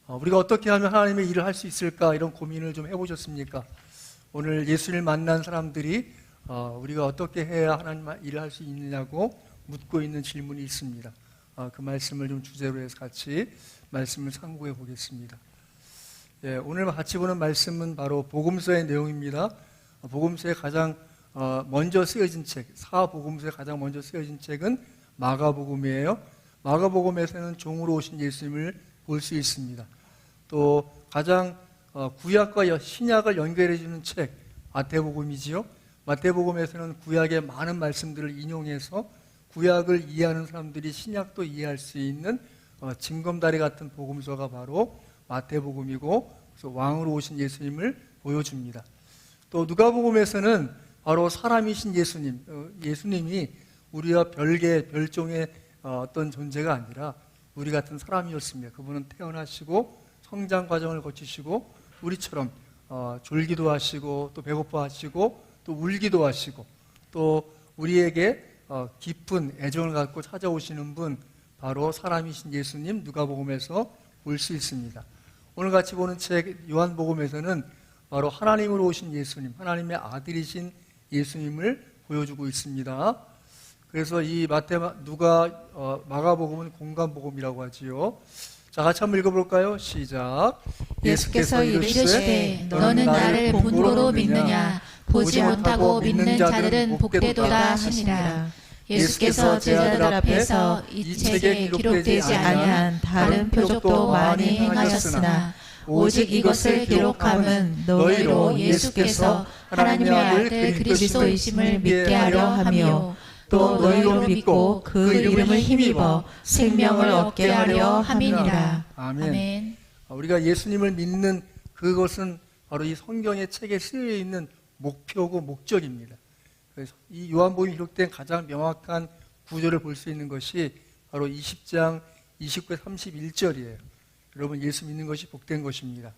우리가 어떻게 하면 하나님의 일을 할 수 있을까, 이런 고민을 좀 해보셨습니까? 오늘 예수를 만난 사람들이 우리가 어떻게 해야 하나님 일을 할 수 있느냐고 묻고 있는 질문이 있습니다. 그 말씀을 좀 주제로 해서 같이 말씀을 상고해 보겠습니다. 오늘 같이 보는 말씀은 바로 복음서의 내용입니다. 복음서에 가장 먼저 쓰여진 책, 사복음서에 가장 먼저 쓰여진 책은 마가복음이에요. 마가복음에서는 종으로 오신 예수님을 볼 수 있습니다. 또 가장 구약과 신약을 연결해 주는 책, 마태복음이지요. 마태복음에서는 구약의 많은 말씀들을 인용해서 구약을 이해하는 사람들이 신약도 이해할 수 있는 징검다리 같은 복음서가 바로 마태복음이고, 그래서 왕으로 오신 예수님을 보여줍니다. 또 누가복음에서는 바로 사람이신 예수님이 우리와 별개 별종의 어떤 존재가 아니라 우리 같은 사람이었습니다. 그분은 태어나시고 성장 과정을 거치시고 우리처럼 졸기도 하시고 또 배고파하시고 또 울기도 하시고 또 우리에게 깊은 애정을 갖고 찾아오시는 분, 바로 사람이신 예수님, 누가복음에서 볼 수 있습니다. 오늘 같이 보는 책 요한복음에서는 바로 하나님으로 오신 예수님, 하나님의 아들이신 예수님을 보여주고 있습니다. 그래서 이 마가복음은 공간복음이라고 하지요. 자, 같이 한번 읽어볼까요? 시작. 예수께서 이르시되 너는 나를 본고로 믿느냐? 보지 못하고 믿는 자들은 복되도다 하시니라. 예수께서 제자들 앞에서 이 책에 기록되지 아니한 다른 표적도 많이 행하셨으나 오직 이것을 기록함은 너희로 예수께서 하나님의 아들 그리스도이심을 믿게 하려 함이요 또 너희로 믿고 그 이름을 힘입어 생명을 얻게 하려 함이니라. 아멘. 우리가 예수님을 믿는 그것은 바로 이 성경의 책에 쓰여 있는 목표고 목적입니다. 그래서 이 요한복음이 기록된 가장 명확한 구절을 볼 수 있는 것이 바로 20장 29에 31절이에요. 여러분, 예수 믿는 것이 복된 것입니다.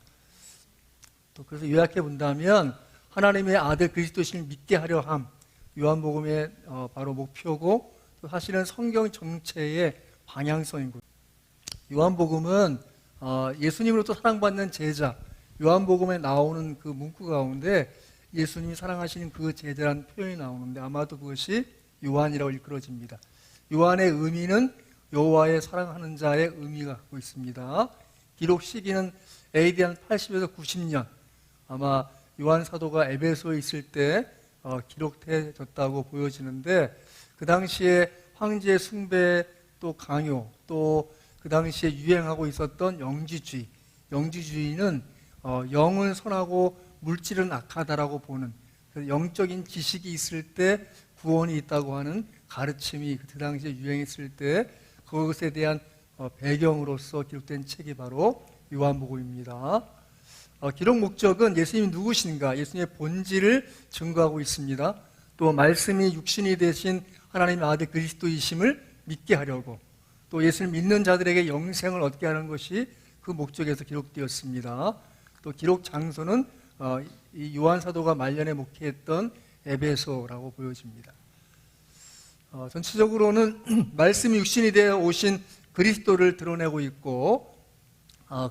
또 그래서 요약해 본다면 하나님의 아들 그리스도신을 믿게 하려 함, 요한복음의 바로 목표고 또 사실은 성경 정체의 방향성인 거예요. 요한복음은 예수님으로부터 사랑받는 제자, 요한복음에 나오는 그 문구 가운데 예수님이 사랑하시는 그 제자라는 표현이 나오는데 아마도 그것이 요한이라고 일컬어집니다. 요한의 의미는 여호와의 사랑하는 자의 의미가 갖고 있습니다. 기록 시기는 AD 한 80에서 90년, 아마 요한 사도가 에베소에 있을 때 기록되어졌다고 보여지는데, 그 당시에 황제 숭배 또 강요, 또 그 당시에 유행하고 있었던 영지주의는 영은 선하고 물질은 악하다라고 보는, 영적인 지식이 있을 때 구원이 있다고 하는 가르침이 그 당시에 유행했을 때 그것에 대한 배경으로서 기록된 책이 바로 요한복음입니다. 기록 목적은 예수님이 누구신가, 예수님의 본질을 증거하고 있습니다. 또 말씀이 육신이 되신 하나님의 아들 그리스도이심을 믿게 하려고, 또 예수를 믿는 자들에게 영생을 얻게 하는 것이 그 목적에서 기록되었습니다. 또 기록 장소는 이 요한 사도가 말년에 목회했던 에베소라고 보여집니다. 전체적으로는 말씀이 육신이 되어 오신 그리스도를 드러내고 있고,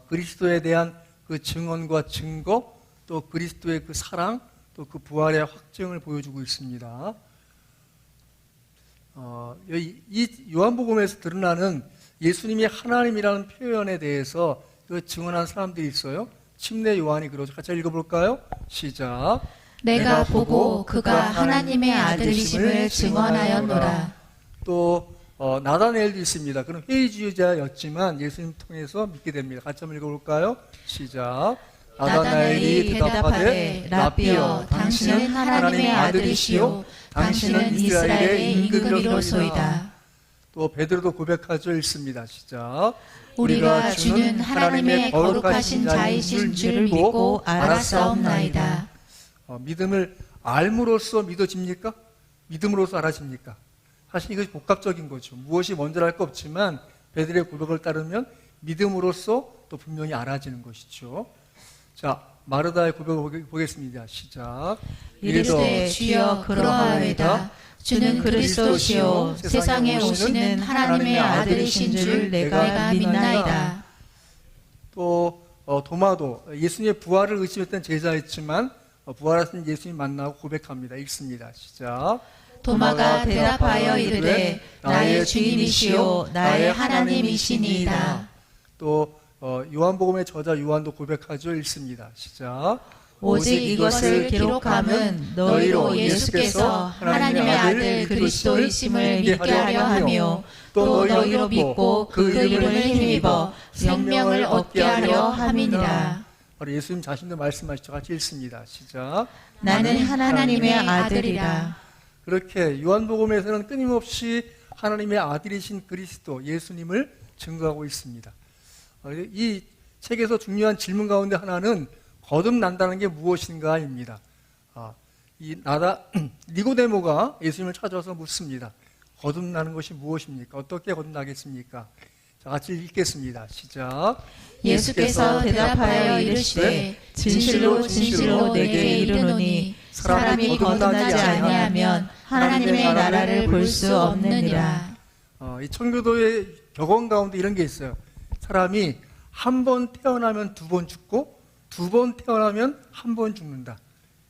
그리스도에 대한 그 증언과 증거, 또 그리스도의 그 사랑, 또 그 부활의 확증을 보여주고 있습니다. 이 요한복음에서 드러나는 예수님이 하나님이라는 표현에 대해서 그 증언한 사람들이 있어요. 침례 요한이 그러죠. 같이 읽어볼까요? 시작. 내가 보고 그가 하나님의 아들이심을 증언하였노라. 또 나다나엘도 있습니다. 그는 회의주의자였지만 예수님 통해서 믿게 됩니다. 같이 한번 읽어볼까요? 시작. 나다나엘이 대답하되 라비여, 당신은 하나님의 아들이시요 당신은 이스라엘의 임금이로소이다. 또 베드로도 고백하죠. 읽습니다. 시작. 우리가 주는 하나님의 거룩하신 자이신 줄 믿고 알았사옵나이다. 믿음을 알므로써 믿어집니까? 믿음으로써 알아집니까? 사실 이것이 복합적인 거죠. 무엇이 먼저랄 거 없지만 베드로의 고백을 따르면 믿음으로써 또 분명히 알아지는 것이죠. 자, 마르다의 고백을 보겠습니다. 시작. 이르되 주여 그러하오이다. 주는 그리스도시요 세상에 오시는 하나님의 아들이신 줄 내가 믿나이다. 또 도마도 예수님의 부활을 의심했던 제자였지만 부활하신 예수님 만나고 고백합니다. 읽습니다. 시작. 도마가 대답하여 이르되 나의 주님이시요 나의 하나님이시니이다. 또 요한복음의 저자 요한도 고백하죠. 읽습니다. 시작. 오직 이것을 기록함은 너희로 예수께서 하나님의 아들 그리스도이심을 믿게 하려 하며 또 너희로 믿고 그 이름을 힘입어 생명을 얻게 하려 함이니라. 바로 예수님 자신도 말씀하시죠. 같이 읽습니다. 시작. 나는 하나님의 아들이라. 그렇게 요한복음에서는 끊임없이 하나님의 아들이신 그리스도 예수님을 증거하고 있습니다. 이 책에서 중요한 질문 가운데 하나는 거듭난다는 게 무엇인가입니다. 니고데모가 예수님을 찾아와서 묻습니다. 거듭나는 것이 무엇입니까? 어떻게 거듭나겠습니까? 자, 같이 읽겠습니다. 시작. 예수께서 대답하여 이르시되 진실로 진실로 내게 이르노니 사람이 거듭나지 아니하면 하나님의 나라를 볼 수 없느니라. 이 청교도의 격언 가운데 이런 게 있어요. 사람이 한 번 태어나면 두 번 죽고 두 번 태어나면 한 번 죽는다.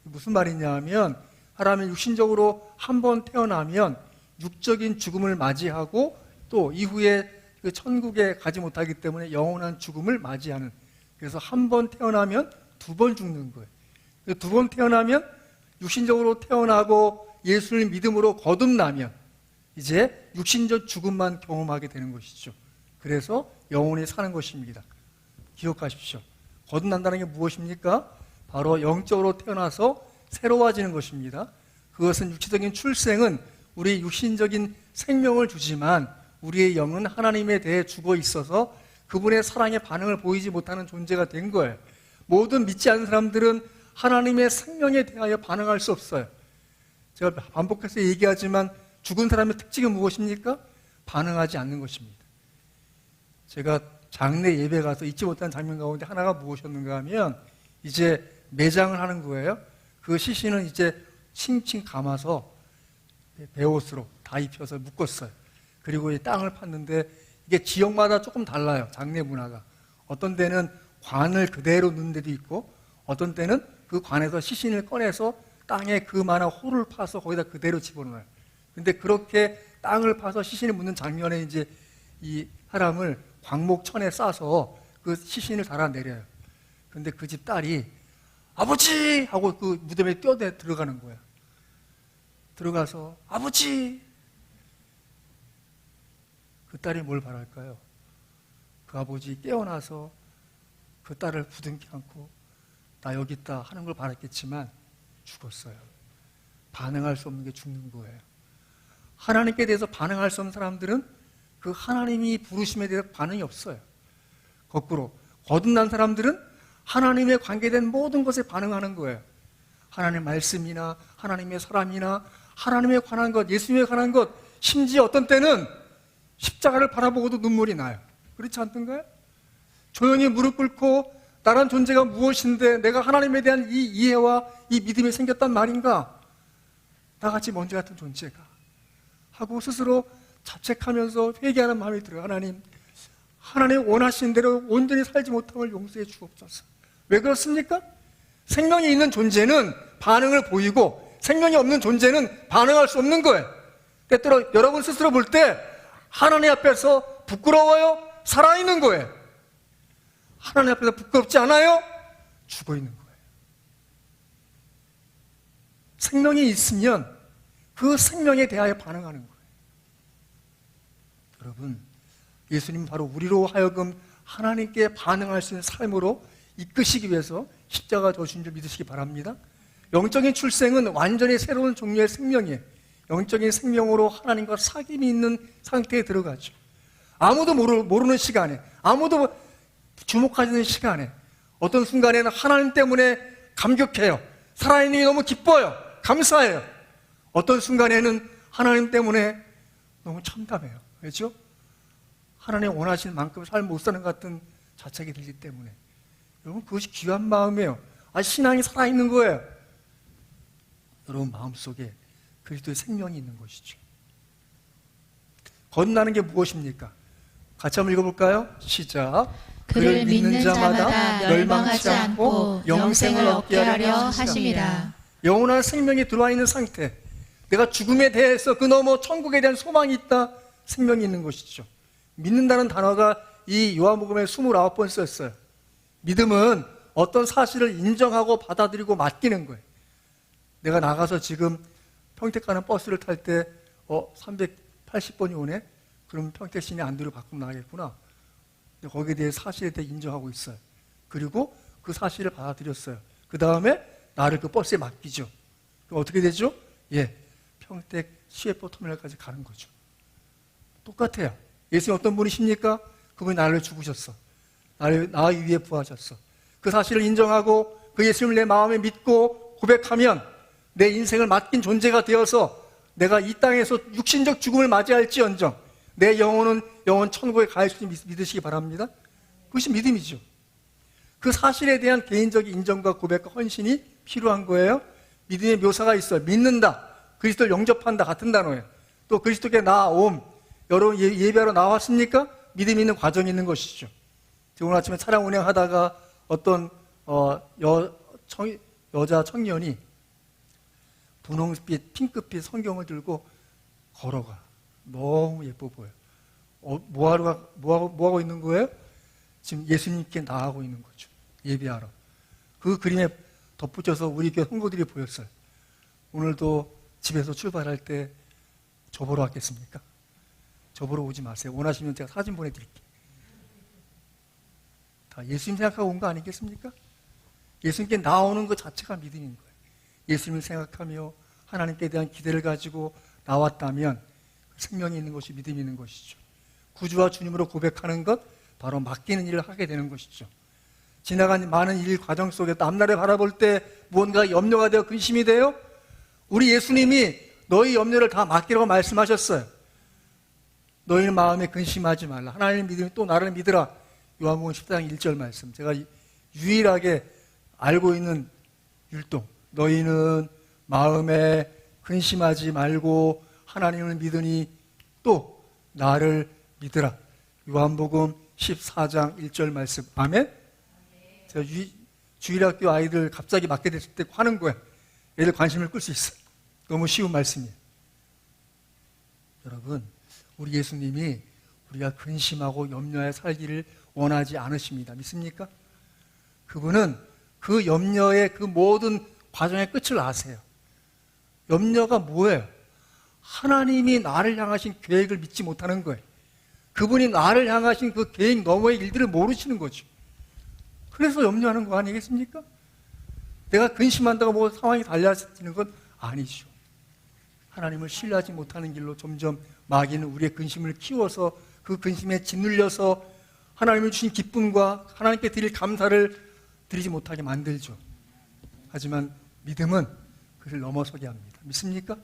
무슨 말이냐 하면 사람이 육신적으로 한 번 태어나면 육적인 죽음을 맞이하고 또 이후에 그 천국에 가지 못하기 때문에 영원한 죽음을 맞이하는, 그래서 한 번 태어나면 두 번 죽는 거예요. 두 번 태어나면 육신적으로 태어나고 예수를 믿음으로 거듭나면 이제 육신적 죽음만 경험하게 되는 것이죠. 그래서 영원히 사는 것입니다. 기억하십시오. 거듭난다는 게 무엇입니까? 바로 영적으로 태어나서 새로워지는 것입니다. 그것은 육체적인 출생은 우리 육신적인 생명을 주지만 우리의 영은 하나님에 대해 죽어 있어서 그분의 사랑의 반응을 보이지 못하는 존재가 된 거예요. 모든 믿지 않는 사람들은 하나님의 생명에 대하여 반응할 수 없어요. 제가 반복해서 얘기하지만 죽은 사람의 특징은 무엇입니까? 반응하지 않는 것입니다. 제가 장례 예배 가서 잊지 못한 장면 가운데 하나가 무엇이었는가 하면 이제 매장을 하는 거예요. 그 시신은 이제 칭칭 감아서 베옷으로 다 입혀서 묶었어요. 그리고 이 땅을 팠는데 이게 지역마다 조금 달라요. 장례 문화가. 어떤 데는 관을 그대로 넣는 데도 있고 어떤 때는 그 관에서 시신을 꺼내서 땅에 그만한 홀을 파서 거기다 그대로 집어넣어요. 근데 그렇게 땅을 파서 시신을 묻는 장면에 이제 이 사람을 광목천에 싸서 그 시신을 달아내려요. 근데 그 집 딸이 아버지! 하고 그 무덤에 뛰어내 들어가는 거예요. 들어가서 아버지! 그 딸이 뭘 바랄까요? 그 아버지 깨어나서 그 딸을 부둥켜 안고 나 여기 있다 하는 걸 바랐겠지만 죽었어요. 반응할 수 없는 게 죽는 거예요. 하나님께 대해서 반응할 수 없는 사람들은 그 하나님이 부르심에 대해서 반응이 없어요. 거꾸로 거듭난 사람들은 하나님에 관계된 모든 것에 반응하는 거예요. 하나님의 말씀이나 하나님의 사람이나 하나님에 관한 것, 예수님에 관한 것, 심지어 어떤 때는 십자가를 바라보고도 눈물이 나요. 그렇지 않던가요? 조용히 무릎 꿇고 나란 존재가 무엇인데 내가 하나님에 대한 이 이해와 이 믿음이 생겼단 말인가? 나같이 먼지 같은 존재가 하고 스스로 자책하면서 회개하는 마음이 들어요. 하나님 원하신 대로 온전히 살지 못함을 용서해 주옵소서. 왜 그렇습니까? 생명이 있는 존재는 반응을 보이고 생명이 없는 존재는 반응할 수 없는 거예요. 때때로 여러분 스스로 볼 때 하나님 앞에서 부끄러워요? 살아있는 거예요. 하나님 앞에서 부끄럽지 않아요? 죽어 있는 거예요. 생명이 있으면 그 생명에 대하여 반응하는 거예요. 여러분, 예수님은 바로 우리로 하여금 하나님께 반응할 수 있는 삶으로 이끄시기 위해서 십자가 져주신 줄 믿으시기 바랍니다. 영적인 출생은 완전히 새로운 종류의 생명이에요. 영적인 생명으로 하나님과 사귐이 있는 상태에 들어가죠. 아무도 모르는 시간에, 아무도 주목하지 않는 시간에 어떤 순간에는 하나님 때문에 감격해요. 살아있는 게 너무 기뻐요. 감사해요. 어떤 순간에는 하나님 때문에 너무 참담해요. 그렇죠? 하나님 원하시는 만큼 삶을 못 사는 것 같은 자책이 들기 때문에. 여러분, 그것이 귀한 마음이에요. 신앙이 살아있는 거예요. 여러분 마음속에 그리스도의 생명이 있는 것이죠. 거듭나는 게 무엇입니까? 같이 한번 읽어볼까요? 시작. 그를 믿는 자마다 멸망하지 않고 영생을 얻게 하려 하심이라. 영원한 생명이 들어와 있는 상태, 내가 죽음에 대해서 그 너머 천국에 대한 소망이 있다, 생명이 있는 것이죠. 믿는다는 단어가 이 요한복음에 29번 썼어요. 믿음은 어떤 사실을 인정하고 받아들이고 맡기는 거예요. 내가 나가서 지금 평택 가는 버스를 탈 때 380번이 오네? 그럼 평택 시내 안도를 바꾸면 나가겠구나. 거기에 대해 사실에 대해 인정하고 있어요. 그리고 그 사실을 받아들였어요. 그 다음에 나를 그 버스에 맡기죠. 그럼 어떻게 되죠? 평택 CF 터미널까지 가는 거죠. 똑같아요. 예수님 어떤 분이십니까? 그분이 나를 죽으셨어. 나 위에 부하셨어. 그 사실을 인정하고 그 예수님을 내 마음에 믿고 고백하면 내 인생을 맡긴 존재가 되어서 내가 이 땅에서 육신적 죽음을 맞이할지언정 내 영혼은 영원 천국에 갈 수 있는 믿으시기 바랍니다. 그것이 믿음이죠. 그 사실에 대한 개인적인 인정과 고백과 헌신이 필요한 거예요. 믿음의 묘사가 있어요. 믿는다, 그리스도를 영접한다 같은 단어예요. 또 그리스도께 나아옴, 여러분 예배하러 나왔습니까? 믿음이 있는 과정이 있는 것이죠. 오늘 아침에 차량 운행하다가 어떤 여자 청년이 분홍빛, 핑크빛 성경을 들고 걸어가. 너무 예뻐 보여. 뭐 하고 있는 거예요? 지금 예수님께 나아가고 있는 거죠. 예배하러. 그 그림에 덧붙여서 우리 교회 성도들이 보였어요. 오늘도 집에서 출발할 때 저 보러 왔겠습니까? 저 보러 오지 마세요. 원하시면 제가 사진 보내드릴게요. 다 예수님 생각하고 온 거 아니겠습니까? 예수님께 나오는 것 자체가 믿음인 거예요. 예수님을 생각하며 하나님께 대한 기대를 가지고 나왔다면 생명이 있는 것이 믿음이 있는 것이죠. 구주와 주님으로 고백하는 것, 바로 맡기는 일을 하게 되는 것이죠. 지나간 많은 일 과정 속에 앞날을 바라볼 때 무언가 염려가 되어 근심이 돼요? 우리 예수님이 너희 염려를 다 맡기라고 말씀하셨어요. 너희 마음에 근심하지 말라. 하나님을 믿으면 또 나를 믿으라. 요한복음 14장 1절 말씀. 제가 유일하게 알고 있는 율동. 너희는 마음에 근심하지 말고 하나님을 믿으니 또 나를 믿으라. 요한복음 14장 1절 말씀. 아멘? 제가 주일학교 아이들 갑자기 맡게 됐을 때 하는 거예요. 애들 관심을 끌 수 있어요. 너무 쉬운 말씀이에요. 여러분, 우리 예수님이 우리가 근심하고 염려하여 살기를 원하지 않으십니다. 믿습니까? 그분은 그 염려의 그 모든 과정의 끝을 아세요. 염려가 뭐예요? 하나님이 나를 향하신 계획을 믿지 못하는 거예요. 그분이 나를 향하신 그 계획 너머의 일들을 모르시는 거죠. 그래서 염려하는 거 아니겠습니까? 내가 근심한다고 뭐 상황이 달라지는 건 아니죠. 하나님을 신뢰하지 못하는 길로 점점 마귀는 우리의 근심을 키워서 그 근심에 짓눌려서 하나님을 주신 기쁨과 하나님께 드릴 감사를 드리지 못하게 만들죠. 하지만 믿음은 그를 넘어서게 합니다. 믿습니까?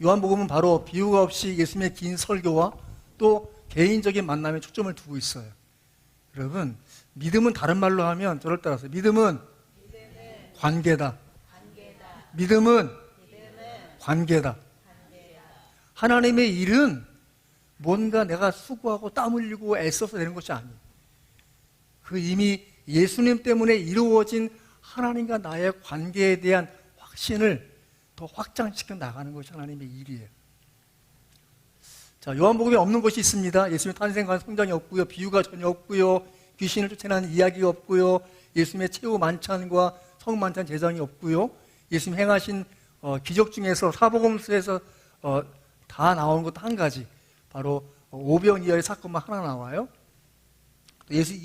요한복음은 바로 비유가 없이 예수님의 긴 설교와 또 개인적인 만남에 초점을 두고 있어요. 여러분, 믿음은 다른 말로 하면 저를 따라서 믿음은 관계다. 믿음은 관계다. 하나님의 일은 뭔가 내가 수고하고 땀 흘리고 애써서 되는 것이 아니에요. 그 이미 예수님 때문에 이루어진 하나님과 나의 관계에 대한 확신을 더 확장시켜 나가는 것이 하나님의 일이에요. 자, 요한복음에 없는 것이 있습니다. 예수님의 탄생과 성장이 없고요. 비유가 전혀 없고요. 귀신을 쫓아내는 이야기가 없고요. 예수님의 최후 만찬과 성만찬 제장이 없고요. 예수님 행하신 기적 중에서 사복음서에서 다 나오는 것도 한 가지, 바로 오병이어의 사건만 하나 나와요.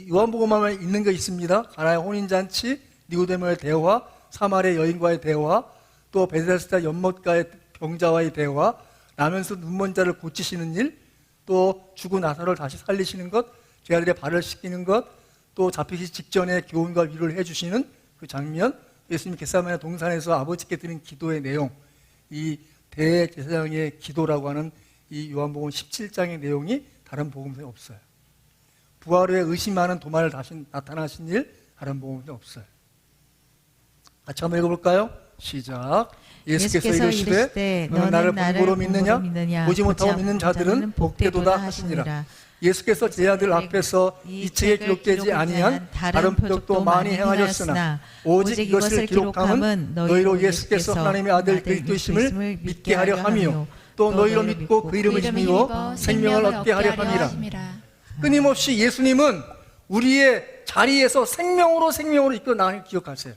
요한복음에만 있는 게 있습니다. 가나의 혼인잔치, 니고데모의 대화, 사마리아 여인과의 대화, 또 베데스다 연못가의 병자와의 대화, 라면서 눈먼 자를 고치시는 일, 또 죽은 나사로를 다시 살리시는 것, 죄아들의 발을 씻기는 것, 또 잡히기 직전에 교훈과 위로를 해주시는 그 장면, 예수님이 겟세마네 동산에서 아버지께 드린 기도의 내용, 이 대제사장의 기도라고 하는 이 요한복음 17장의 내용이 다른 복음서에 없어요. 부활 후에 의심하는 도마를 다시 나타나신 일, 다른 복음서에 없어요. 같이 한번 읽어볼까요? 시작. 예수께서 이르시되 너는 나를 본고로 믿느냐? 보지 못하고 믿는 자들은 복되도다 하시니라. 예수께서 제자들 앞에서 이 책에 기록되지 아니한 다른 표적도 많이 행하셨으나 오직 이것을 기록함은 너희로 예수께서 하나님의 아들 그리스도심을 믿게 하려 함이요 또 너희로 믿고 그 이름을 힘입어 생명을 얻게 하려 함이라. 끊임없이 예수님은 우리의 자리에서 생명으로 이끌어 나가는 기억하세요.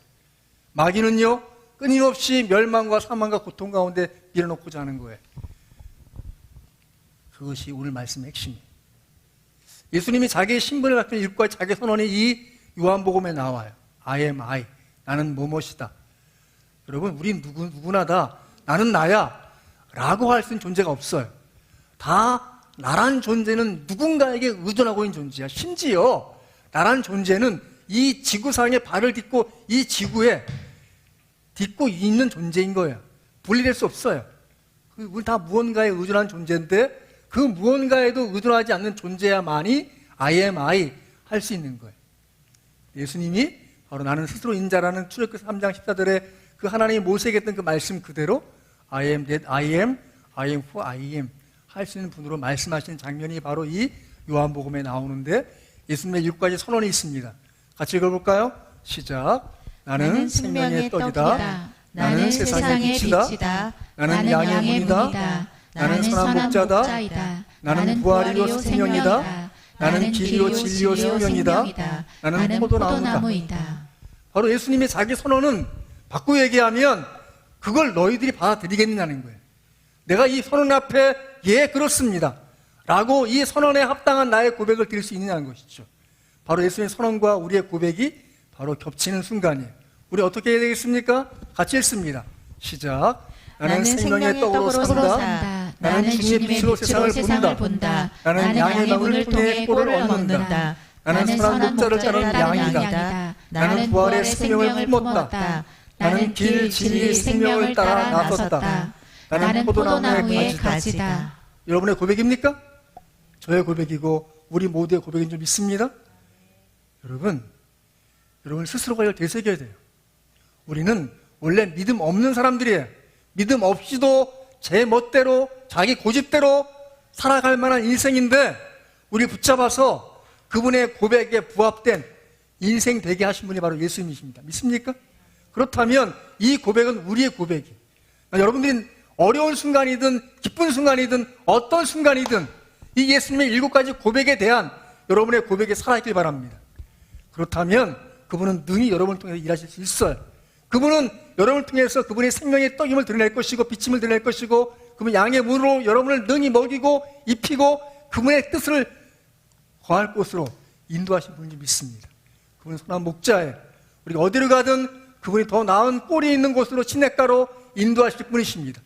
마귀는요 끊임없이 멸망과 사망과 고통 가운데 밀어넣고자 하는 거예요. 그것이 오늘 말씀의 핵심이에요. 예수님이 자기의 신분을 갖춘 일과 자기 선언이 이 요한복음에 나와요. I am I. 나는 뭐뭐시다. 여러분, 우리 누구나 다 나는 나야 라고 할 수 있는 존재가 없어요. 다 나란 존재는 누군가에게 의존하고 있는 존재야. 심지어 나란 존재는 이 지구상에 발을 딛고 이 지구에 딛고 있는 존재인 거예요. 분리될 수 없어요. 우리 다 무언가에 의존한 존재인데 그 무언가에도 의존하지 않는 존재야만이 I am I 할 수 있는 거예요. 예수님이 바로 나는 스스로 인자라는 출애굽기 3장 14절에 그 하나님이 모세에게 했던 그 말씀 그대로 I am that I am who I am 할 수 있는 분으로 말씀하시는 장면이 바로 이 요한복음에 나오는데 예수님의 6가지 선언이 있습니다. 같이 읽어볼까요? 시작. 나는 생명의 떡이다. 나는 세상의 빛이다. 나는 양의 문이다. 나는 선한 목자다. 나는 부활이요 생명이다. 나는 길이요 진리요 생명이다. 나는 포도나무이다. 바로 예수님의 자기 선언은 바꾸어 얘기하면 그걸 너희들이 받아들이겠느냐는 거예요. 내가 이 선언 앞에 예 그렇습니다 라고 이 선언에 합당한 나의 고백을 드릴 수 있느냐는 것이죠. 바로 예수님의 선언과 우리의 고백이 바로 겹치는 순간이에요. 우리 어떻게 해야 되겠습니까? 같이 읽습니다. 시작. 나는 생명의 떡으로 산다. 나는 주님의 빛으로 세상을 본다. 나는 양의 방울을 통해 꼴을 얻는다. 나는 선한 목자를 따르는 양이다. 나는 부활의 생명을 품었다. 나는 길, 진리, 생명을 따라 나섰다. 나는 포도나무의 가지다. 여러분의 고백입니까? 저의 고백이고 우리 모두의 고백인 줄 믿습니다. 여러분 스스로가 이걸 되새겨야 돼요. 우리는 원래 믿음 없는 사람들이에요. 믿음 없이도 제 멋대로 자기 고집대로 살아갈 만한 인생인데 우리 붙잡아서 그분의 고백에 부합된 인생 되게 하신 분이 바로 예수님이십니다. 믿습니까? 그렇다면 이 고백은 우리의 고백이에요. 여러분들이 어려운 순간이든 기쁜 순간이든 어떤 순간이든 이 예수님의 7가지 고백에 대한 여러분의 고백에 살아있길 바랍니다. 그렇다면 그분은 능히 여러분을 통해서 일하실 수 있어요. 그분은 여러분을 통해서 그분의 생명의 떡임을 드러낼 것이고 비침을 드러낼 것이고 그분 양의 문으로 여러분을 능히 먹이고 입히고 그분의 뜻을 거할 곳으로 인도하신 분인지 믿습니다. 그분은 선한 목자예요. 우리가 어디로 가든 그분이 더 나은 꼴이 있는 곳으로 시냇가로 인도하실 분이십니다.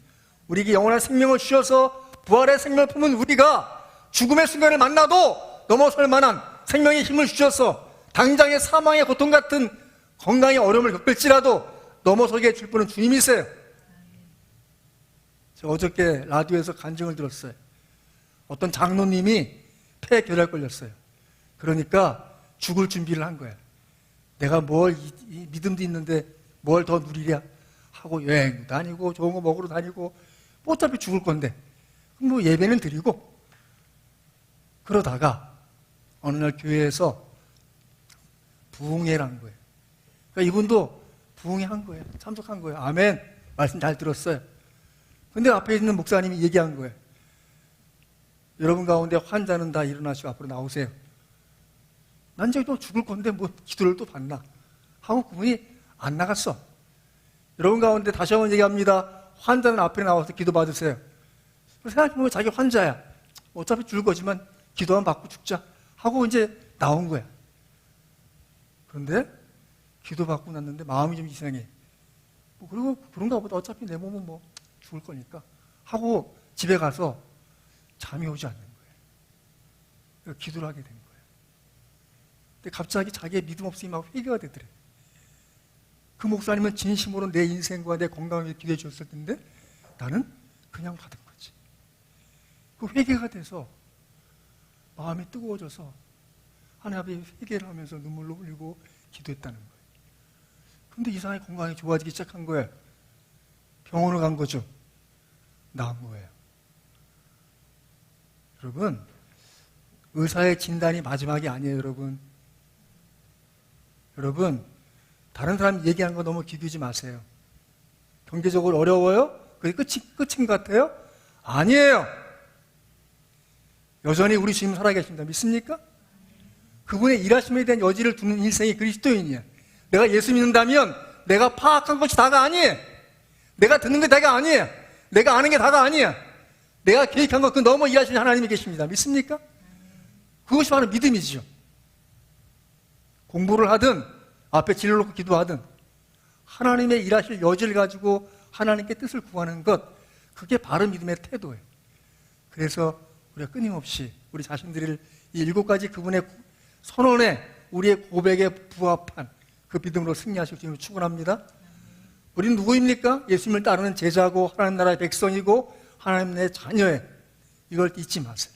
우리에게 영원한 생명을 주셔서 부활의 생명을 품은 우리가 죽음의 순간을 만나도 넘어설 만한 생명의 힘을 주셔서 당장의 사망의 고통 같은 건강의 어려움을 겪을지라도 넘어서게 해줄 분은 주님이세요. 제가 어저께 라디오에서 간증을 들었어요. 어떤 장로님이 폐결핵 걸렸어요. 그러니까 죽을 준비를 한 거야. 내가 이 믿음도 있는데 뭘 더 누리랴 하고 여행도 다니고 좋은 거 먹으러 다니고 어차피 죽을 건데 뭐 예배는 드리고 그러다가 어느 날 교회에서 부흥회를 한 거예요. 그러니까 이분도 부흥회 한 거예요. 참석한 거예요. 아멘. 말씀 잘 들었어요. 근데 앞에 있는 목사님이 얘기한 거예요. 여러분 가운데 환자는 다 일어나시고 앞으로 나오세요. 난 저기 또 죽을 건데 뭐 기도를 또 받나 하고 그분이 안 나갔어. 여러분 가운데 다시 한번 얘기합니다. 환자는 앞에 나와서 기도 받으세요. 생각해보면 자기 환자야. 어차피 죽을 거지만 기도 한번 받고 죽자 하고 이제 나온 거야. 그런데 기도 받고 났는데 마음이 좀 이상해. 그리고 그런가 보다. 어차피 내 몸은 뭐 죽을 거니까 하고 집에 가서 잠이 오지 않는 거예요. 기도를 하게 된 거예요. 근데 갑자기 자기의 믿음 없음이 막 회개가 되더래. 그 목사님은 진심으로 내 인생과 내 건강을 위해 기도해 주셨을 텐데 나는 그냥 받은 거지. 그 회개가 돼서 마음이 뜨거워져서 하나님 앞에 회개를 하면서 눈물로 흘리고 기도했다는 거예요. 근데 이상하게 건강이 좋아지기 시작한 거예요. 병원을 간 거죠. 나은 거예요. 여러분, 의사의 진단이 마지막이 아니에요, 여러분. 여러분, 다른 사람 얘기하는 거 너무 기두지 마세요. 경제적으로 어려워요? 그게 끝인 것 같아요? 아니에요. 여전히 우리 주님 살아계십니다. 믿습니까? 그분의 일하심에 대한 여지를 두는 일생이 그리스도인이야. 내가 예수 믿는다면 내가 파악한 것이 다가 아니에요. 내가 듣는 게 다가 아니에요. 내가 아는 게 다가 아니에요. 내가 계획한 것 그 너무 일하시는 하나님이 계십니다. 믿습니까? 그것이 바로 믿음이죠. 공부를 하든 앞에 진을 놓고 기도하든 하나님의 일하실 여지를 가지고 하나님께 뜻을 구하는 것, 그게 바로 믿음의 태도예요. 그래서 우리가 끊임없이 우리 자신들을 이 7가지 그분의 선언에 우리의 고백에 부합한 그 믿음으로 승리하실 수 있는 축원합니다. 우리는 누구입니까? 예수님을 따르는 제자고 하나님 나라의 백성이고 하나님의 자녀에, 이걸 잊지 마세요.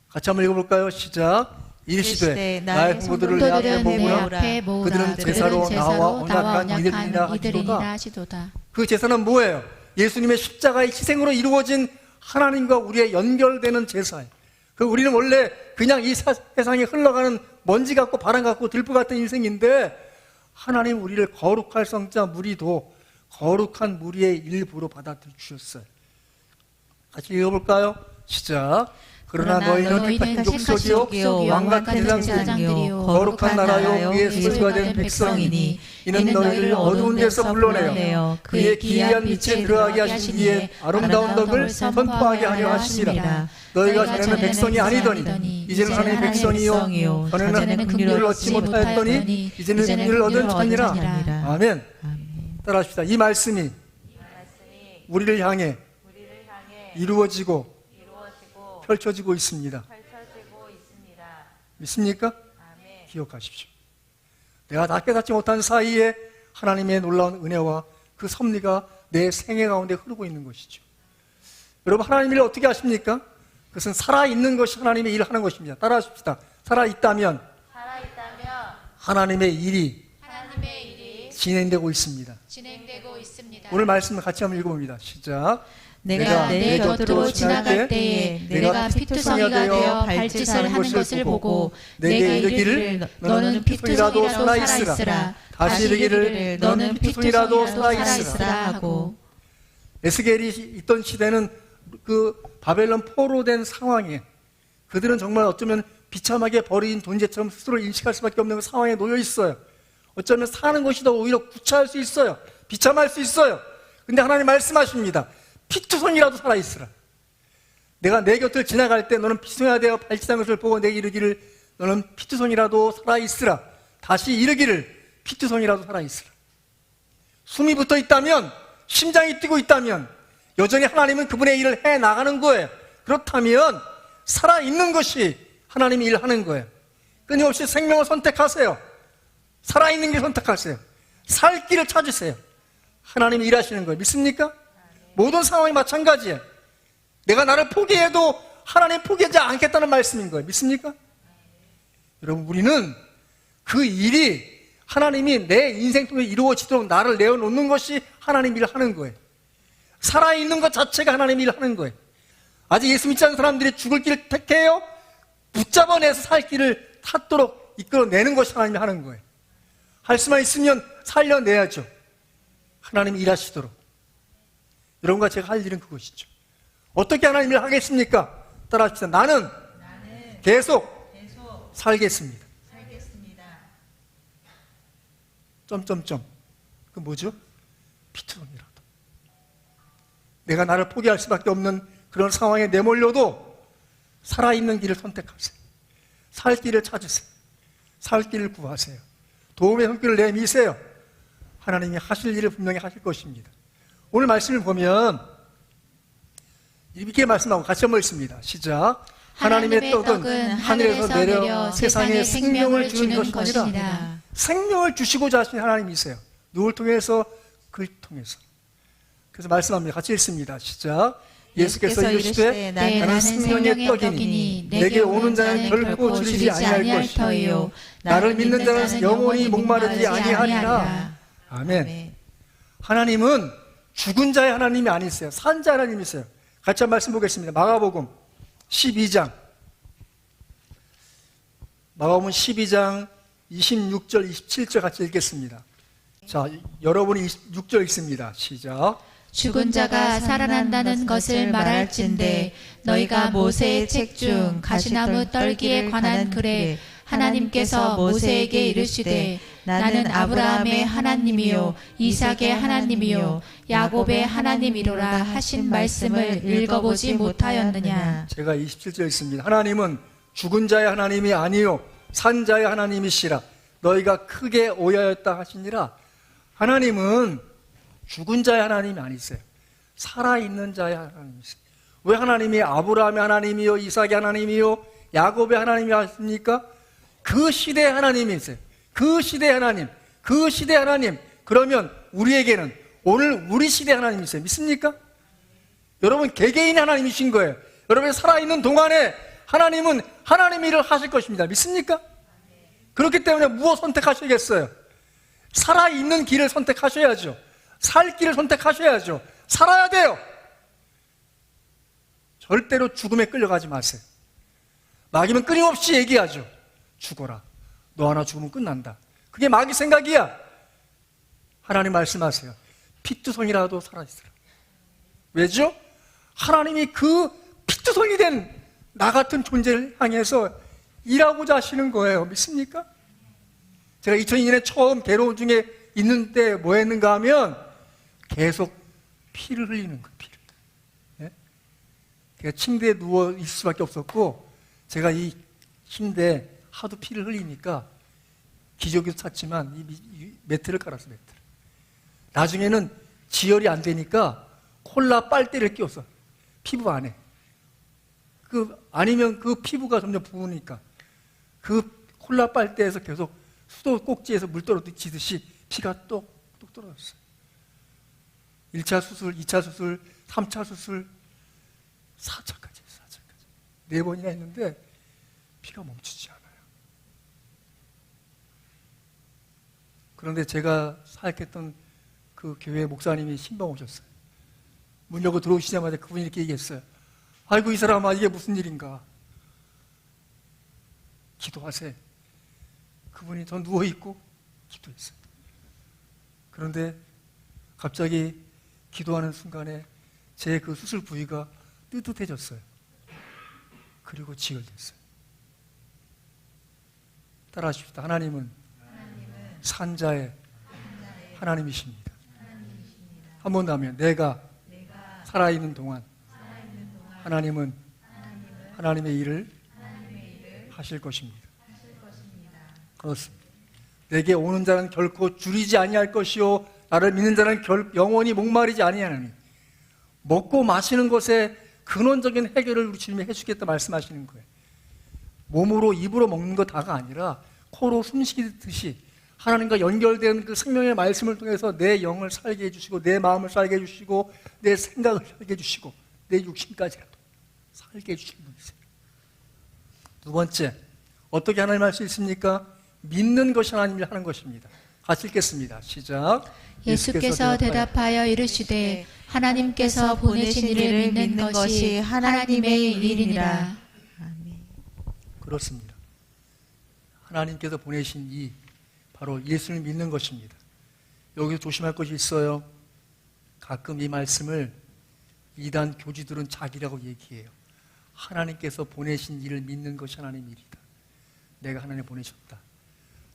같이 한번 읽어볼까요? 시작. 이르시되 나의 후보들을 내 앞에 모으라. 그들은 제사로 나와 언약한 이들이니라 하시도다. 그 제사는 뭐예요? 예수님의 십자가의 희생으로 이루어진 하나님과 우리의 연결되는 제사예요. 그 우리는 원래 그냥 이 세상에 흘러가는 먼지 같고 바람 같고 들보 같은 인생인데, 하나님 우리를 거룩할 성자 무리도 거룩한 무리의 일부로 받아들여 주셨어요. 같이 읽어볼까요? 시작. 그러나 너희는 택하신 족속이요 왕같은 제사장들이요 거룩한 나라요 그의 소유가 된 백성이니 이는 너희를 어두운 데서 불러내어 그의 기이한 빛에 들어가게 하신 이의 아름다운 덕을 선포하게 하려 하심이라. 너희가 전에는 백성이 아니더니 이제는 하나님의 백성이요 전에는 긍휼을 얻지 못하였더니 이제는 긍휼을 얻은 자니라. 아멘. 따라합시다. 이 말씀이 우리를 향해 이루어지고 펼쳐지고 있습니다. 믿습니까? 기억하십시오. 내가 다 깨닫지 못한 사이에 하나님의 놀라운 은혜와 그 섭리가 내 생애 가운데 흐르고 있는 것이죠. 여러분, 하나님 일을 어떻게 하십니까? 그것은 살아있는 것이 하나님의 일을 하는 것입니다. 따라하십시다. 살아있다면 하나님의 일이 진행되고 있습니다. 오늘 말씀을 같이 한번 읽어봅니다. 시작. 내가 내 곁으로 지나갈 때에 내가 피투성이가 되어 발짓을 하는 것을 보고 내게 이르기를 너는 피투성이라도 살아있으라. 다시 이르기를 너는 피투성이라도 살아있으라 하고. 에스겔이 있던 시대는 그 바벨론 포로된 상황에, 그들은 정말 어쩌면 비참하게 버린 존재처럼 스스로 인식할 수밖에 없는 그 상황에 놓여 있어요. 어쩌면 사는 것이 더 오히려 구차할 수 있어요. 비참할 수 있어요. 근데 하나님 말씀하십니다. 피투성이라도 살아있으라. 내가 내 곁을 지나갈 때 너는 피투성이가 되어 발짓한 것을 보고 내게 이르기를 너는 피투성이라도 살아있으라. 다시 이르기를 피투성이라도 살아있으라. 숨이 붙어 있다면, 심장이 뛰고 있다면 여전히 하나님은 그분의 일을 해나가는 거예요. 그렇다면 살아있는 것이 하나님이 일하는 거예요. 끊임없이 생명을 선택하세요. 살아있는 길 선택하세요. 살 길을 찾으세요. 하나님이 일하시는 거예요. 믿습니까? 모든 상황이 마찬가지예요. 내가 나를 포기해도 하나님 포기하지 않겠다는 말씀인 거예요. 믿습니까? 여러분, 우리는 그 일이 하나님이 내 인생 통해 이루어지도록 나를 내어놓는 것이 하나님 일을 하는 거예요. 살아있는 것 자체가 하나님 일을 하는 거예요. 아직 예수 믿지 않는 사람들이 죽을 길을 택해요. 붙잡아내서 살 길을 탔도록 이끌어내는 것이 하나님이 하는 거예요. 할 수만 있으면 살려내야죠. 하나님이 일하시도록. 여러분과 제가 할 일은 그것이죠. 어떻게 하나님 일을 하겠습니까? 따라합시다. 나는 계속 살겠습니다. 점점점. 그 뭐죠? 피투성이라도. 내가 나를 포기할 수밖에 없는 그런 상황에 내몰려도 살아있는 길을 선택하세요. 살 길을 찾으세요. 살 길을 구하세요. 도움의 손길을 내미세요. 하나님이 하실 일을 분명히 하실 것입니다. 오늘 말씀을 보면 이렇게 말씀하고 같이 한번 읽습니다. 시작. 하나님의 떡은 하늘에서 내려 세상에 생명을 주는 것이라. 생명을 주시고자 하신 하나님이세요. 누굴 통해서? 그를 통해서. 그래서 말씀합니다. 같이 읽습니다. 시작. 예수께서 이르시되 나는 생명의 떡이니 내게 오는 자는 결코 줄이지 아니할 것이요 나를 믿는 자는 영원히 목마르지 아니하리라. 아멘. 하나님은 죽은 자의 하나님이 아니세요. 산 자 하나님이세요. 같이 한 말씀 보겠습니다. 마가복음 12장 마가복음 12장 26절, 27절 같이 읽겠습니다. 자, 여러분이 26절 읽습니다. 시작. 죽은 자가 살아난다는 것을 말할진대 너희가 모세의 책 중 가시나무 떨기에 관한 글에 하나님께서 모세에게 이르시되 나는 아브라함의 하나님이요 이삭의 하나님이요 야곱의 하나님이로라 하신 말씀을 읽어보지 못하였느냐. 제가 27절 읽습니다. 하나님은 죽은 자의 하나님이 아니요 산 자의 하나님이시라 너희가 크게 오해하였다 하시니라. 하나님은 죽은 자의 하나님이 아니세요. 살아있는 자의 하나님이세요. 왜 하나님이 아브라함의 하나님이요 이삭의 하나님이요 야곱의 하나님이 하십니까? 그 시대의 하나님이세요. 그 시대의 하나님, 그 시대의 하나님. 그러면 우리에게는 오늘 우리 시대의 하나님이세요. 믿습니까? 여러분 개개인의 하나님이신 거예요. 여러분이 살아있는 동안에 하나님은 하나님 일을 하실 것입니다. 믿습니까? 그렇기 때문에 무엇 선택하셔야겠어요? 살아있는 길을 선택하셔야죠. 살 길을 선택하셔야죠. 살아야 돼요. 절대로 죽음에 끌려가지 마세요. 마귀는 끊임없이 얘기하죠. 죽어라. 너 하나 죽으면 끝난다. 그게 마귀 생각이야. 하나님 말씀하세요. 피투성이라도 살아있으라. 왜죠? 하나님이 그 피투성이 된 나 같은 존재를 향해서 일하고자 하시는 거예요. 믿습니까? 제가 2002년에 처음 괴로움 중에 있는 때 뭐 했는가 하면 계속 피를 흘리는 거예요. 피를. 네? 제가 침대에 누워 있을 수밖에 없었고 제가 이 침대에 하도 피를 흘리니까 기저귀도 찼지만 이 매트를 깔았어요. 매트를. 나중에는 지혈이 안 되니까 콜라 빨대를 끼웠어. 피부 안에. 아니면 그 피부가 점점 부으니까 그 콜라 빨대에서 계속 수도 꼭지에서 물 떨어지듯이 피가 똑똑 떨어졌어요. 1차 수술, 2차 수술, 3차 수술, 4차까지. 4번이나 했는데 피가 멈추지 않아요. 그런데 제가 사역했던 그 교회 목사님이 신방 오셨어요. 문 열고 들어오시자마자 그분이 이렇게 얘기했어요. 아이고 이 사람아 이게 무슨 일인가. 기도하세요. 그분이 저 누워있고 기도했어요. 그런데 갑자기 기도하는 순간에 제 그 수술 부위가 뜨뜻해졌어요. 그리고 지혈됐어요. 따라하십시다. 하나님은 산자의 하나님이십니다. 한 번 더 하면 내가 살아있는 동안 하나님은 하나님의 일을 하실 것입니다. 그렇습니다. 내게 오는 자는 결코 줄이지 아니할 것이요 나를 믿는 자는 영원히 목마르지 아니하느니. 먹고 마시는 것에 근원적인 해결을 우리 주님이 해주겠다 말씀하시는 거예요. 몸으로 입으로 먹는 거 다가 아니라 코로 숨쉬듯이 하나님과 연결된 그 생명의 말씀을 통해서 내 영을 살게 해주시고 내 마음을 살게 해주시고 내 생각을 살게 해주시고 내 육신까지라도 살게 해주시는 분이세요. 두 번째, 어떻게 하나님 할 수 있습니까? 믿는 것이 하나님이 하는 것입니다. 같이 읽겠습니다. 시작. 예수께서 대답하여 이르시되 하나님께서 보내신 이를 믿는 것이 하나님의 일이니라. 그렇습니다. 하나님께서 보내신 이 바로 예수를 믿는 것입니다. 여기서 조심할 것이 있어요. 가끔 이 말씀을 이단 교주들은 자기라고 얘기해요. 하나님께서 보내신 일을 믿는 것이 하나님의 일이다. 내가 하나님 보내셨다.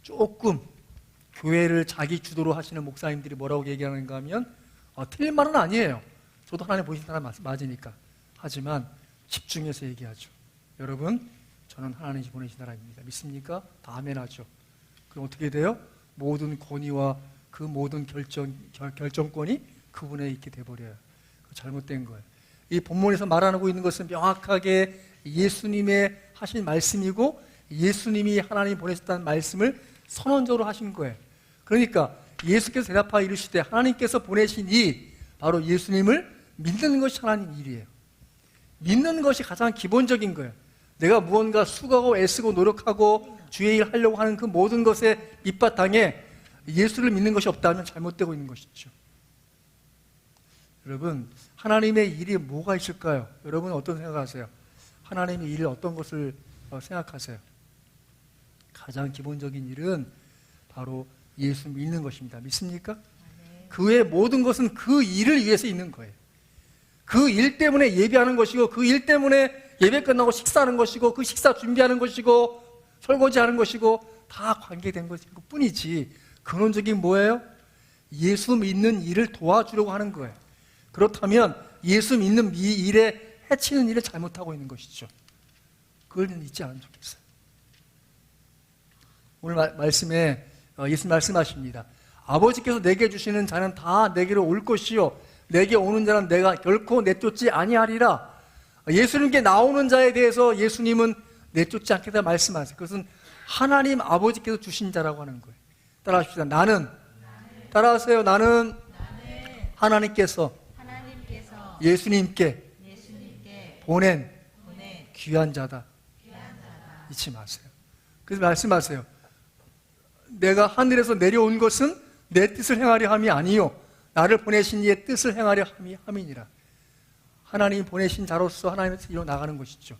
조금 교회를 자기 주도로 하시는 목사님들이 뭐라고 얘기하는가 하면 틀린 말은 아니에요. 저도 하나님 보내신 사람 맞으니까. 하지만 집중해서 얘기하죠. 여러분, 저는 하나님이 보내신 사람입니다. 믿습니까? 다 아멘하죠. 그럼 어떻게 돼요? 모든 권위와 그 모든 결정권이 그분에 있게 돼버려요. 잘못된 거예요. 이 본문에서 말하고 있는 것은 명확하게 예수님의 하신 말씀이고 예수님이 하나님 보내셨다는 말씀을 선언적으로 하신 거예요. 그러니까 예수께서 대답하여 이르시되 하나님께서 보내신 이 바로 예수님을 믿는 것이 하나님 일이에요. 믿는 것이 가장 기본적인 거예요. 내가 무언가 수고하고 애쓰고 노력하고 주의 일 하려고 하는 그 모든 것의 밑바탕에 예수를 믿는 것이 없다면 잘못되고 있는 것이죠. 여러분, 하나님의 일이 뭐가 있을까요? 여러분 어떤 생각하세요? 하나님의 일을 어떤 것을 생각하세요? 가장 기본적인 일은 바로 예수 믿는 것입니다. 믿습니까? 그 외의 모든 것은 그 일을 위해서 있는 거예요. 그 일 때문에 예배하는 것이고, 그 일 때문에 예배 끝나고 식사하는 것이고, 그 식사 준비하는 것이고, 설거지하는 것이고, 다 관계된 것일 뿐이지, 근원적인 뭐예요? 예수 믿는 일을 도와주려고 하는 거예요. 그렇다면 예수 믿는 이 일에 해치는 일을 잘못하고 있는 것이죠. 그걸 잊지 않으면 좋겠어요. 오늘 말씀에 예수님 말씀하십니다. 아버지께서 내게 주시는 자는 다 내게로 올 것이요 내게 오는 자는 내가 결코 내쫓지 아니하리라. 예수님께 나오는 자에 대해서 예수님은 내쫓지 않겠다 말씀하세요. 그것은 하나님 아버지께서 주신 자라고 하는 거예요. 따라하십시다. 나는 따라하세요. 나는 하나님께서 예수님께 보낸 귀한 자다. 잊지 마세요. 그래서 말씀하세요. 내가 하늘에서 내려온 것은 내 뜻을 행하려 함이 아니요 나를 보내신 이의 뜻을 행하려 함이니라. 하나님이 보내신 자로서 하나님의 뜻으로 나가는 것이죠.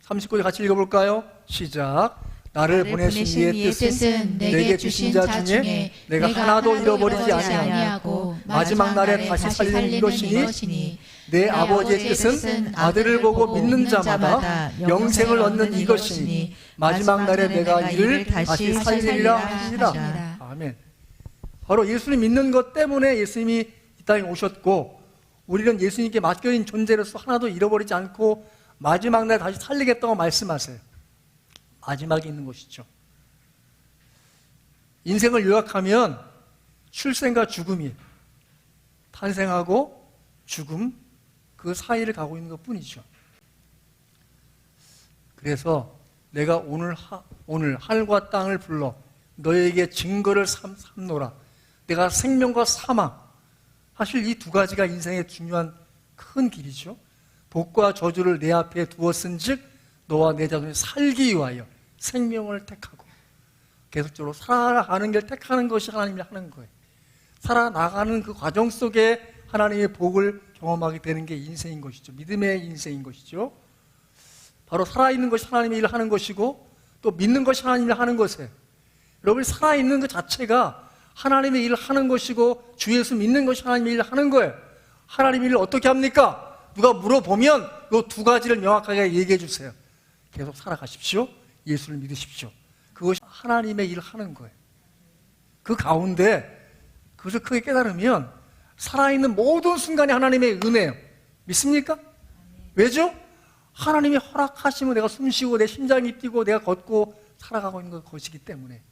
39절 같이 읽어볼까요? 시작. 나를 보내신 이의 뜻은 내게 주신 자 중에 내가 하나도 잃어버리지 아니하고 마지막 날에 다시 살리는 것이니 내 아버지의 뜻은 아들을 보고 믿는 자마다 영생을 얻는 이것이니 마지막 날에 내가 이를 다시 살리리라 하시니라. 아멘. 바로 예수님 믿는 것 때문에 예수님이 이 땅에 오셨고, 우리는 예수님께 맡겨진 존재로서 하나도 잃어버리지 않고 마지막 날에 다시 살리겠다고 말씀하세요. 마지막에 있는 것이죠. 인생을 요약하면 출생과 죽음이에요. 탄생하고 죽음, 그 사이를 가고 있는 것 뿐이죠. 그래서 내가 오늘 하늘과 땅을 불러 너에게 증거를 삼노라. 내가 생명과 사망, 사실 이 두 가지가 인생의 중요한 큰 길이죠. 복과 저주를 내 앞에 두었은즉 너와 내 자손이 살기 위하여 생명을 택하고, 계속적으로 살아가는 길 택하는 것이 하나님이 하는 거예요. 살아나가는 그 과정 속에 하나님의 복을 경험하게 되는 게 인생인 것이죠. 믿음의 인생인 것이죠. 바로 살아있는 것이 하나님의 일을 하는 것이고, 또 믿는 것이 하나님이 하는 것이에요. 여러분이 살아있는 것 자체가 하나님의 일을 하는 것이고, 주 예수 믿는 것이 하나님의 일을 하는 거예요. 하나님의 일을 어떻게 합니까? 누가 물어보면 이 두 가지를 명확하게 얘기해 주세요. 계속 살아가십시오. 예수를 믿으십시오. 그것이 하나님의 일을 하는 거예요. 그 가운데 그것을 크게 깨달으면 살아있는 모든 순간이 하나님의 은혜예요. 믿습니까? 왜죠? 하나님이 허락하시면 내가 숨쉬고 내 심장이 뛰고 내가 걷고 살아가고 있는 것이기 때문에.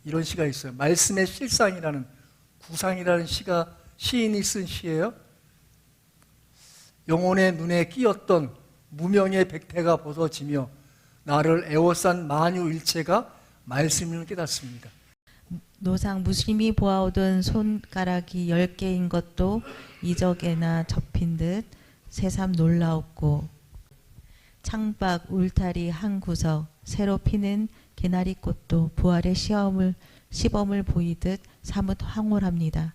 이런 시가 있어요. 말씀의 실상이라는, 구상이라는 시가 시인이 쓴 시예요. 영혼의 눈에 끼었던 무명의 백태가 벗어지며 나를 애워싼 만유 일체가 말씀을 깨닫습니다. 노상 무심히 보아오던 손가락이 10개인 것도 이적에나 접힌 듯 새삼 놀라웠고, 창밖 울타리 한 구석 새로 피는 개나리 꽃도 부활의 시범을 보이듯 사뭇 황홀합니다.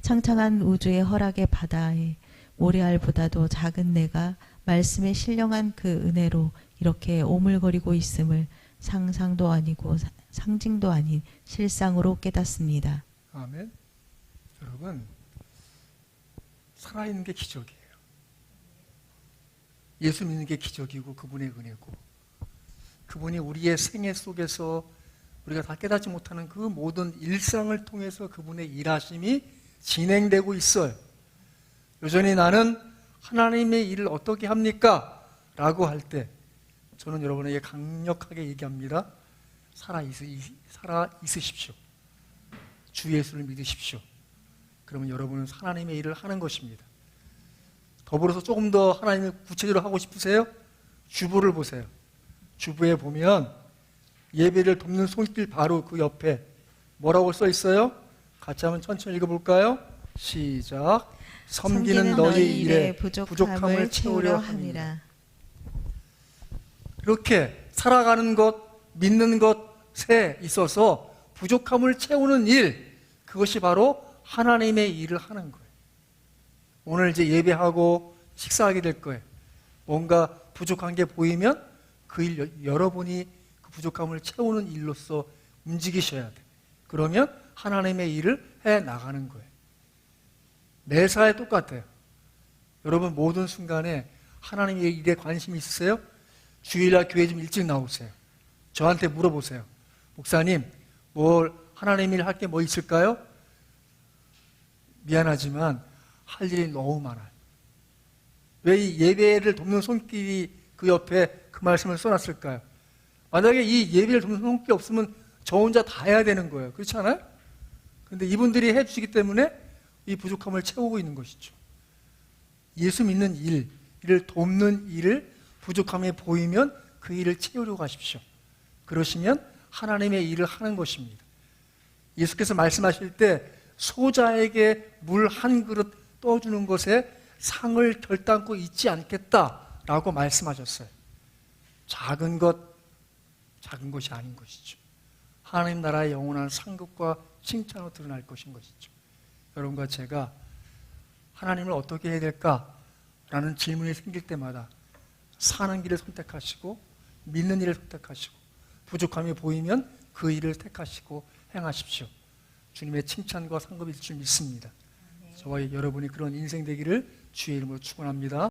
창창한 우주의 허락의 바다에 모래알보다도 작은 내가 말씀에 신령한 그 은혜로 이렇게 오물거리고 있음을 상상도 아니고 상징도 아닌 실상으로 깨닫습니다. 아멘. 여러분, 살아있는 게 기적이에요. 예수 믿는 게 기적이고 그분의 은혜고, 그분이 우리의 생애 속에서 우리가 다 깨닫지 못하는 그 모든 일상을 통해서 그분의 일하심이 진행되고 있어요. 여전히 나는 하나님의 일을 어떻게 합니까? 라고 할 때 저는 여러분에게 강력하게 얘기합니다. 살아 있으십시오. 주 예수를 믿으십시오. 그러면 여러분은 하나님의 일을 하는 것입니다. 더불어서 조금 더 하나님을 구체적으로 하고 싶으세요? 주부를 보세요. 주부에 보면 예배를 돕는 손길 바로 그 옆에 뭐라고 써 있어요? 같이 한번 천천히 읽어볼까요? 시작. 섬기는 너희 일에 부족함을 채우려 함이라. 이렇게 살아가는 것, 믿는 것에 있어서 부족함을 채우는 일, 그것이 바로 하나님의 일을 하는 거예요. 오늘 이제 예배하고 식사하게 될 거예요. 뭔가 부족한 게 보이면 그 일 여러분이 그 부족함을 채우는 일로서 움직이셔야 돼. 그러면 하나님의 일을 해 나가는 거예요. 매사에 똑같아요. 여러분 모든 순간에 하나님의 일에 관심이 있으세요? 주일날 교회 좀 일찍 나오세요. 저한테 물어보세요. 목사님, 하나님 일 할 게 뭐 있을까요? 미안하지만 할 일이 너무 많아요. 왜 이 예배를 돕는 손길이 그 옆에 그 말씀을 써놨을까요? 만약에 이 예배를 돕는 손길이 없으면 저 혼자 다 해야 되는 거예요. 그렇지 않아요? 그런데 이분들이 해주시기 때문에 이 부족함을 채우고 있는 것이죠. 예수 믿는 일, 이를 돕는 일을 부족함에 보이면 그 일을 채우려고 하십시오. 그러시면 하나님의 일을 하는 것입니다. 예수께서 말씀하실 때 소자에게 물 한 그릇 떠주는 것에 상을 결단코 잊지 않겠다라고 말씀하셨어요. 작은 것이 아닌 것이죠. 하나님 나라의 영원한 상급과 칭찬으로 드러날 것인 것이죠. 여러분과 제가 하나님을 어떻게 해야 될까라는 질문이 생길 때마다 사는 길을 선택하시고 믿는 일을 선택하시고 부족함이 보이면 그 일을 택하시고 행하십시오. 주님의 칭찬과 상급이 있을 줄 믿습니다. 저와 여러분이 그런 인생 되기를 주의 이름으로 축원합니다.